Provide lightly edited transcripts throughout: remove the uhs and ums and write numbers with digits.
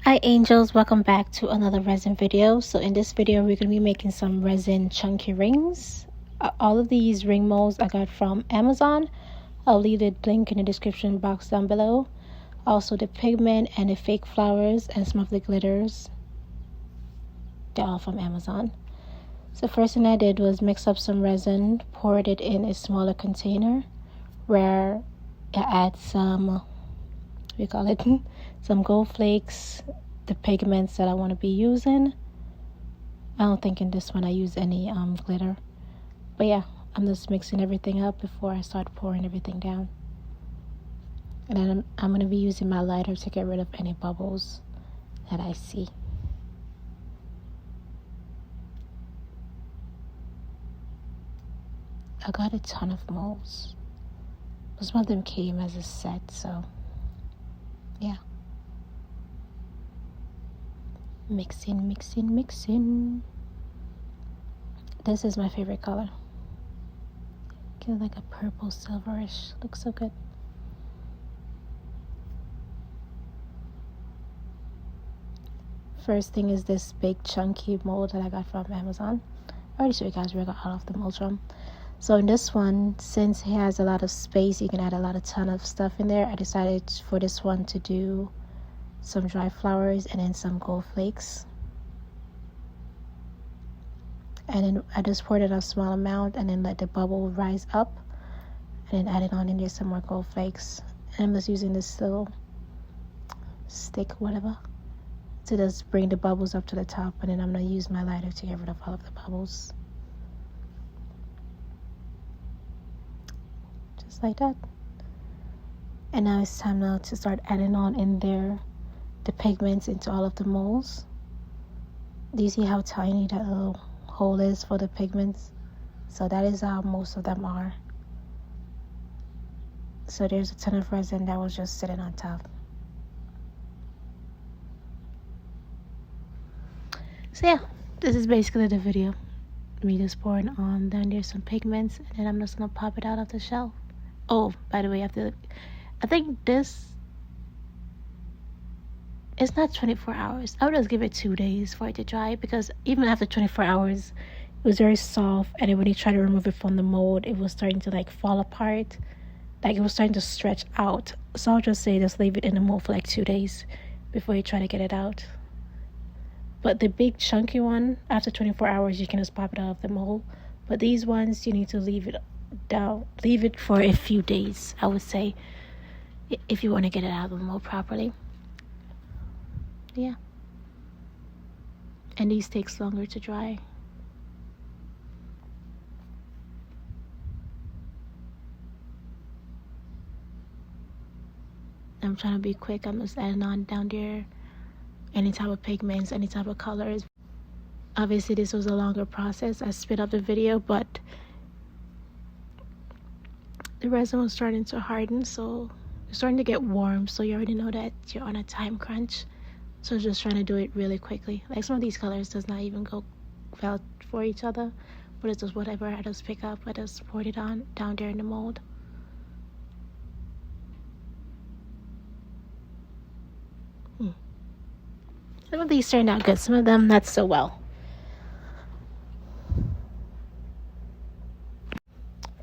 Hi angels, welcome back to another resin video. So in this video we're going to be making some resin chunky rings. All of these ring molds I got from Amazon. I'll leave the link in the description box down below. Also the pigment and the fake flowers and some of the glitters, they're all from Amazon. So first thing I did was mix up some resin, poured it in a smaller container where I add some, some gold flakes, the pigments that I want to be using. I don't think in this one I use any glitter, but yeah, I'm just mixing everything up before I start pouring everything down. And then I'm going to be using my lighter to get rid of any bubbles that I see. I got a ton of molds, but some of them came as a set, so yeah. Mixing. This is my favorite color. Get like a purple silverish. Looks so good. First thing is this big chunky mold that I got from Amazon. I already showed you guys where I got all of the molds from. So in this one, since it has a lot of space, you can add a ton of stuff in there. I decided for this one to do some dry flowers and then some gold flakes. And then I just poured it a small amount and then let the bubble rise up, and then added on in there some more gold flakes. And I'm just using this little stick, whatever, to just bring the bubbles up to the top, and then I'm going to use my lighter to get rid of all of the bubbles. Just like that. And now it's time now to start adding on in there the pigments into all of the molds. Do you see how tiny that little hole is for the pigments? So that is how most of them are. So there's a ton of resin that was just sitting on top. So yeah, this is basically the video. Me just pouring on down there some pigments, and then I'm just gonna pop it out of the shelf. Oh, by the way, I think this, it's not 24 hours. I would just give it 2 days for it to dry, because even after 24 hours, it was very soft, and then when you try to remove it from the mold, it was starting to like fall apart. Like it was starting to stretch out. So I'll just say just leave it in the mold for like 2 days before you try to get it out. But the big chunky one, after 24 hours, you can just pop it out of the mold. But these ones, you need to leave it for a few days, I would say, if you want to get it out of the mold properly. Yeah. And these takes longer to dry. I'm trying to be quick. I'm just adding on down there any type of pigments, any type of colors. Obviously this was a longer process. I sped up the video, but the resin was starting to harden, so it's starting to get warm, so you already know that you're on a time crunch. So just trying to do it really quickly. Like some of these colors does not even go well for each other, but it's just whatever I just pick up, I just poured it on down there in the mold. Some of these turned out good, some of them not so well.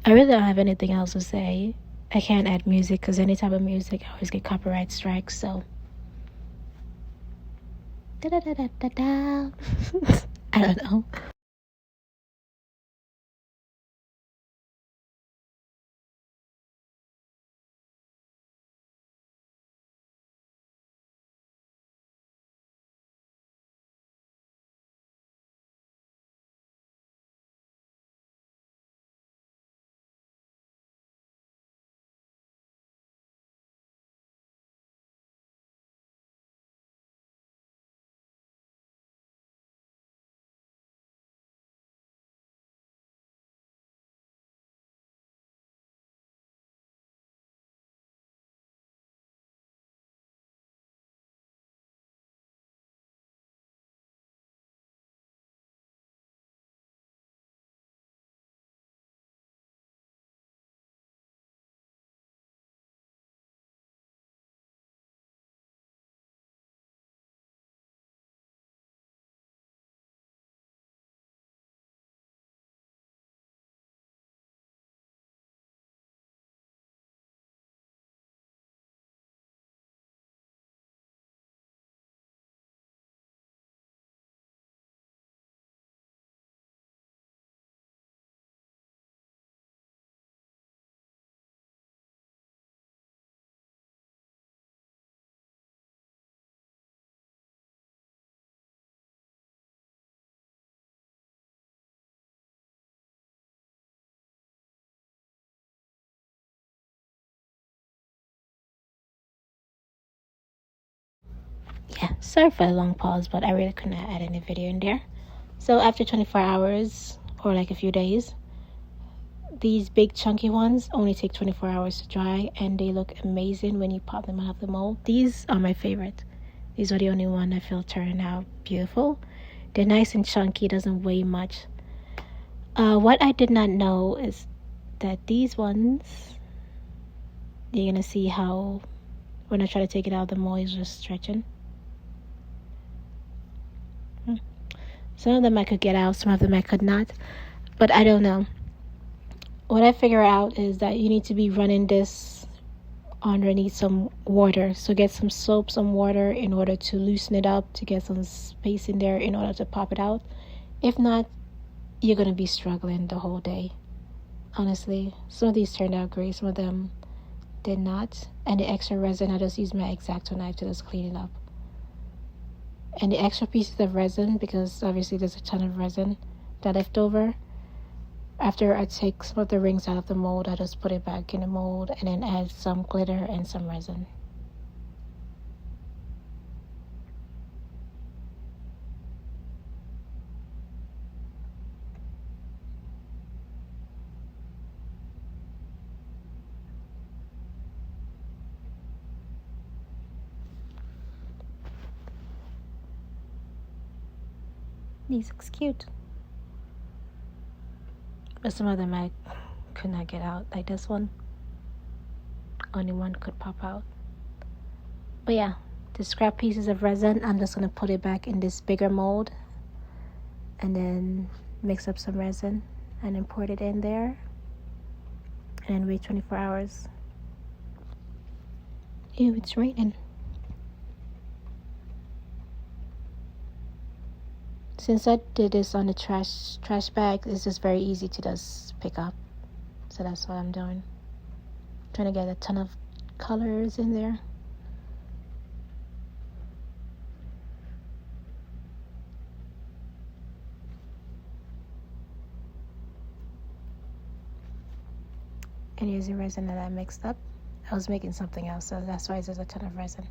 I really don't have anything else to say. I can't add music because any type of music I always get copyright strikes, so I don't know. Sorry for the long pause, but I really couldn't add any video in there. So after 24 hours or like a few days, these big chunky ones only take 24 hours to dry, and they look amazing when you pop them out of the mold. These are my favorite. These are the only one I feel turn out beautiful. They're nice and chunky, doesn't weigh much. What I did not know is that these ones, you're gonna see how when I try to take it out of the mold, it's just stretching. Some of them I could get out, some of them I could not, but I don't know. What I figure out is that you need to be running this underneath some water. So get some soap, some water in order to loosen it up, to get some space in there in order to pop it out. If not, you're going to be struggling the whole day. Honestly, some of these turned out great, some of them did not. And the extra resin, I just used my X-Acto knife to just clean it up. And the extra pieces of resin, because obviously there's a ton of resin that left over, after I take some of the rings out of the mold, I just put it back in the mold and then add some glitter and some resin. These looks cute. But some of them I could not get out. Like this one, only one could pop out. But yeah, the scrap pieces of resin, I'm just going to put it back in this bigger mold and then mix up some resin and then pour it in there and then wait 24 hours. Ew, it's raining. Since I did this on the trash bag, it's just very easy to just pick up. So that's what I'm doing. Trying to get a ton of colors in there. And here's the resin that I mixed up. I was making something else, so that's why there's a ton of resin.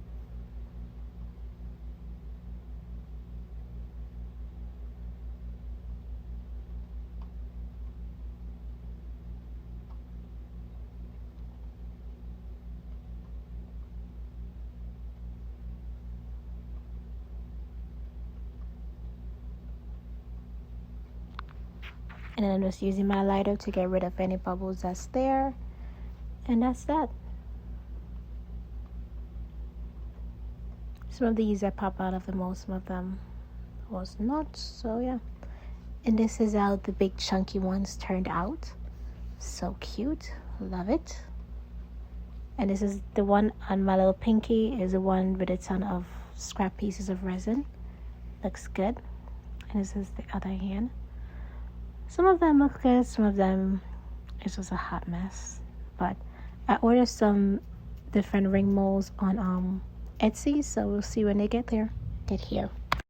And then I'm just using my lighter to get rid of any bubbles that's there. And that's that. Some of these that pop out of the mold, some of them was not. So yeah. And this is how the big chunky ones turned out. So cute. Love it. And this is the one on my little pinky, is the one with a ton of scrap pieces of resin. Looks good. And this is the other hand. Some of them look good, some of them it's just a hot mess. But I ordered some different ring molds on Etsy, so we'll see when they get here.